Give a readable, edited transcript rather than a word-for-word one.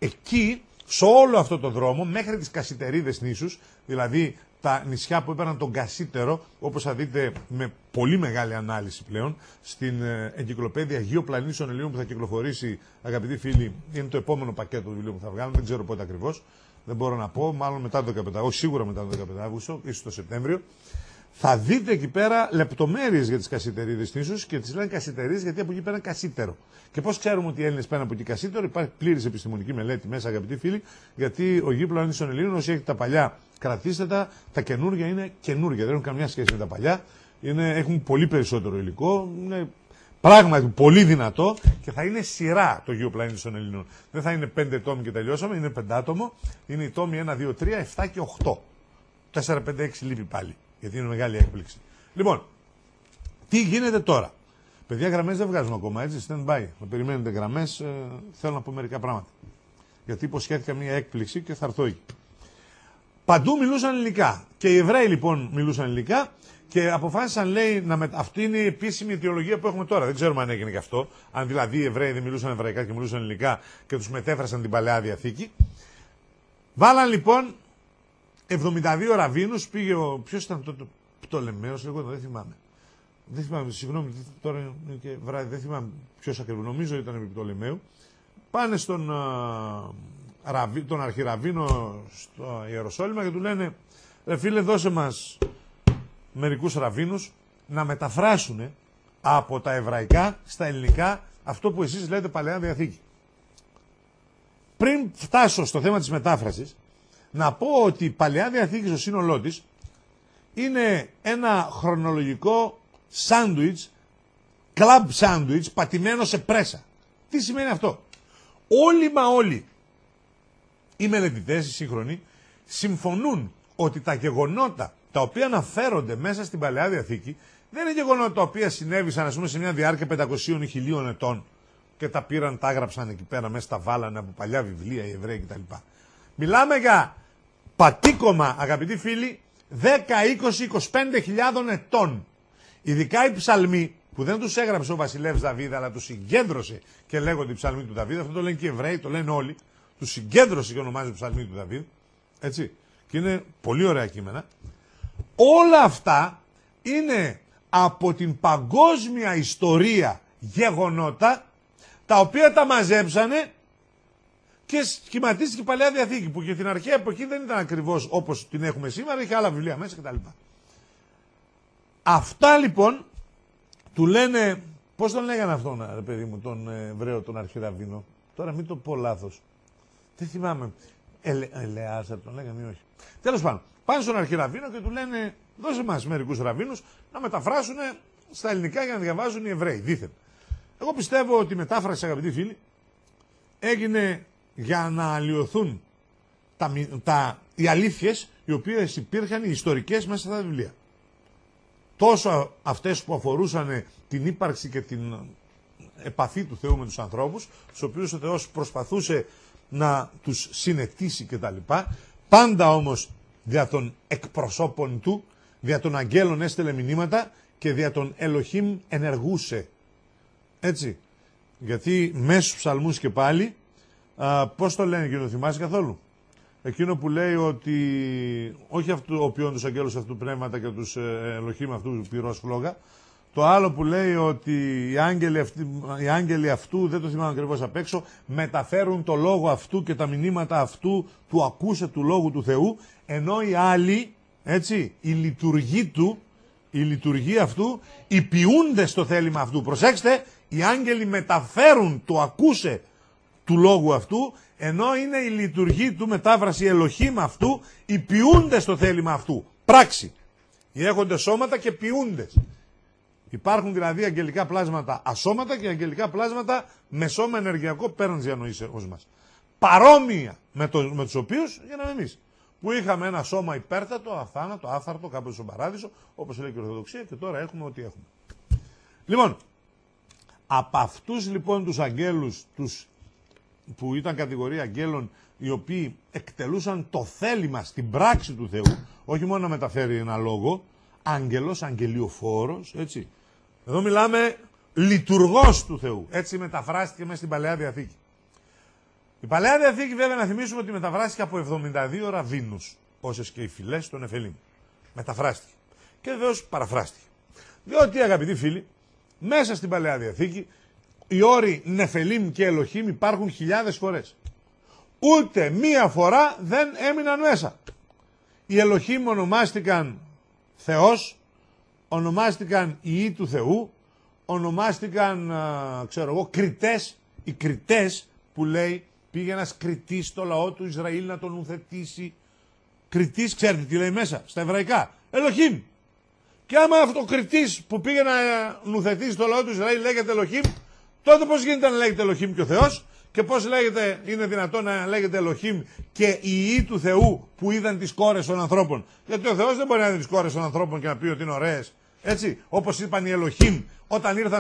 εκεί, σε όλο αυτό το δρόμο, μέχρι τις Κασιτερίδες νήσους, δηλαδή τα νησιά που έπαιρναν τον Κασίτερο, όπως θα δείτε με πολύ μεγάλη ανάλυση πλέον, στην εγκυκλοπαίδεια Γεωπλανήσεων Ελλήνων που θα κυκλοφορήσει, αγαπητοί φίλοι, είναι το επόμενο πακέτο του βιβλίου που θα βγάλουμε, δεν ξέρω πότε ακριβώς, δεν μπορώ να πω, μάλλον μετά το 15, όχι σίγουρα μετά το 15 Αύγουστο, ίσως το Σεπτέμβριο. Θα δείτε εκεί πέρα λεπτομέρειες για τις Κασιτερίδες νήσους και τις λένε Κασιτερίδες γιατί από εκεί πέραν Κασίτερο. Και πώς ξέρουμε ότι οι Έλληνες πέραν από εκεί Κασίτερο? Υπάρχει πλήρης επιστημονική μελέτη μέσα, αγαπητοί φίλοι, γιατί ο Γεωπλανήσεων των Ελλήνων, όσοι έχετε τα παλιά, κρατήστε τα καινούργια είναι καινούργια. Δεν έχουν καμιά σχέση με τα παλιά. Έχουν πολύ περισσότερο υλικό. Είναι πράγματι πολύ δυνατό και θα είναι σειρά το Γεωπλανήσεων των Ελλήνων. Δεν θα είναι 5 τόμοι και τελειώσαμε, είναι 5 άτομο. Είναι οι τόμοι 1, 2, 3, 7 και 8. 4, 5, 6 λείπει πάλι. Γιατί είναι μεγάλη έκπληξη. Λοιπόν, τι γίνεται τώρα? Παιδιά, γραμμές δεν βγάζουμε ακόμα, έτσι, stand by. Θα περιμένετε γραμμές, θέλω να πω μερικά πράγματα. Γιατί υποσχέθηκα μια έκπληξη και θα έρθω εκεί. Παντού μιλούσαν ελληνικά. Και οι Εβραίοι λοιπόν μιλούσαν ελληνικά και αποφάσισαν, λέει, αυτή είναι η επίσημη αιτιολογία που έχουμε τώρα. Δεν ξέρουμε αν έγινε και αυτό. Αν δηλαδή οι Εβραίοι δεν μιλούσαν εβραϊκά και μιλούσαν ελληνικά και τους μετέφρασαν την Παλαιά Διαθήκη. Βάλαν λοιπόν 72 ραβίνους, πήγε ποιος ήταν τότε, Πτολεμαίος, εγώ δεν θυμάμαι. Δεν θυμάμαι, συγγνώμη, τώρα είναι και βράδυ, δεν θυμάμαι ποιος ακριβώς, νομίζω ήταν επί Πτολεμαίου. Πάνε τον αρχιραβίνο στο Ιεροσόλυμα και του λένε, ρε φίλε, δώσε μας μερικούς ραβίνους να μεταφράσουν από τα εβραϊκά στα ελληνικά αυτό που εσείς λέτε Παλαιά Διαθήκη. Πριν φτάσω στο θέμα της μετάφρασης, να πω ότι η Παλαιά Διαθήκη στο σύνολό της είναι ένα χρονολογικό σάντουιτς, κλαμπ σάντουιτς, πατημένο σε πρέσα. Τι σημαίνει αυτό? Όλοι οι μελετητές, οι σύγχρονοι, συμφωνούν ότι τα γεγονότα τα οποία αναφέρονται μέσα στην Παλαιά Διαθήκη δεν είναι γεγονότα τα οποία συνέβησαν, ας πούμε, σε μια διάρκεια 500 ή 1000 ετών και τα πήραν, τα έγραψαν εκεί πέρα, μέσα τα βάλανε από παλιά βιβλία οι Εβραίοι κτλ. Μιλάμε για πατήκωμα, αγαπητοί φίλοι, 10, 20, 25.000 ετών. Ειδικά οι ψαλμοί που δεν τους έγραψε ο βασιλεύς Δαβίδ, αλλά τους συγκέντρωσε και λέγονται οι ψαλμοί του Δαβίδ. Αυτό το λένε και οι Εβραίοι, το λένε όλοι. Τους συγκέντρωσε και ονομάζεται ψαλμοί του Δαβίδ. Έτσι. Και είναι πολύ ωραία κείμενα. Όλα αυτά είναι από την παγκόσμια ιστορία γεγονότα τα οποία τα μαζέψανε και σχηματίστηκε η Παλαιά Διαθήκη, που και την αρχαία εποχή δεν ήταν ακριβώς όπως την έχουμε σήμερα, είχε άλλα βιβλία μέσα κτλ. Αυτά λοιπόν του λένε, πώς τον λέγανε αυτόν, ρε παιδί μου, τον Εβραίο, τον αρχιραβίνο, τώρα μην το πω λάθος, δεν θυμάμαι, Ελεάζαρ τον λέγανε ή όχι. Τέλος πάντων, πάνε στον αρχιραβίνο και του λένε, δώσε μας μερικούς ραβίνους να μεταφράσουν στα ελληνικά για να διαβάζουν οι Εβραίοι, δήθεν. Εγώ πιστεύω ότι η μετάφραση, αγαπητοί φίλοι, έγινε για να αλλοιωθούν οι αλήθειες οι οποίες υπήρχαν, οι ιστορικές, μέσα στα βιβλία. Τόσο αυτές που αφορούσαν την ύπαρξη και την επαφή του Θεού με τους ανθρώπους, τους οποίους ο Θεός προσπαθούσε να τους συνετίσει κτλ. Πάντα όμως δια των εκπροσώπων του, δια των αγγέλων έστελε μηνύματα και δια των Ελοχήμ ενεργούσε. Έτσι. Γιατί μέσα στους ψαλμούς και πάλι, πώς το λένε εκείνο, θυμάσαι καθόλου? Εκείνο που λέει ότι όχι αυτού οποίον τους αγγέλους αυτού πνεύματα και τους Ελοχήμ αυτού πυρός φλόγα. Το άλλο που λέει ότι οι άγγελοι αυτού, δεν το θυμάμαι ακριβώς απ' έξω, μεταφέρουν το λόγο αυτού και τα μηνύματα αυτού του ακούσε του λόγου του Θεού, ενώ οι άλλοι, έτσι, η λειτουργία αυτού, υπηούνται στο θέλημα αυτού. Προσέξτε, οι άγγελοι μεταφέρουν το ακούσε του λόγου αυτού, ενώ είναι η λειτουργή του, μετάφραση Ελοχήμ αυτού, υπηούνται στο θέλημα αυτού. Πράξη. Οι έχονται σώματα και ποιούντες. Υπάρχουν δηλαδή αγγελικά πλάσματα ασώματα και αγγελικά πλάσματα με σώμα ενεργειακό πέραν της διανοήσεως μας. Παρόμοια με τους οποίους γίναμε εμείς. Που είχαμε ένα σώμα υπέρτατο, αθάνατο, άθαρτο, κάπου στον παράδεισο, όπως λέει και η Ορθοδοξία, και τώρα έχουμε ό,τι έχουμε. Λοιπόν, από αυτούς λοιπόν τους αγγέλους, που ήταν κατηγορία αγγέλων, οι οποίοι εκτελούσαν το θέλημα στην πράξη του Θεού, όχι μόνο να μεταφέρει ένα λόγο, άγγελος, αγγελιοφόρος, έτσι. Εδώ μιλάμε λειτουργός του Θεού. Έτσι μεταφράστηκε μέσα στην Παλαιά Διαθήκη. Η Παλαιά Διαθήκη, βέβαια, να θυμίσουμε ότι μεταφράστηκε από 72 ραββίνους, όσες και οι φυλές των Νεφελίμ. Μεταφράστηκε. Και βεβαίως παραφράστηκε. Διότι, αγαπητοί φίλοι, μέσα στην Παλαιά Διαθήκη οι όροι Νεφελίμ και Ελοχίμ υπάρχουν χιλιάδες φορές. Ούτε μία φορά δεν έμειναν μέσα. Οι Ελοχίμ ονομάστηκαν Θεός, ονομάστηκαν Υιοί του Θεού, ονομάστηκαν, ξέρω εγώ, κριτές. Οι κριτές που λέει πήγε ένας κριτής στο λαό του Ισραήλ να τον νουθετήσει. Κριτής, ξέρετε τι λέει μέσα, στα εβραϊκά. Ελοχίμ. Και άμα αυτό ο κριτής που πήγε να νουθετήσει το λαό του Ισραήλ λέγεται Ελοχίμ, τότε πώς γίνεται να λέγεται Ελοχίμ και ο Θεός και πώς λέγεται, είναι δυνατόν να λέγεται Ελοχίμ και οι Υιοί του Θεού που είδαν τις κόρες των ανθρώπων. Γιατί ο Θεός δεν μπορεί να δει τις κόρες των ανθρώπων και να πει ότι είναι ωραίες. Έτσι, όπως είπαν οι Ελοχίμ όταν ήρθαν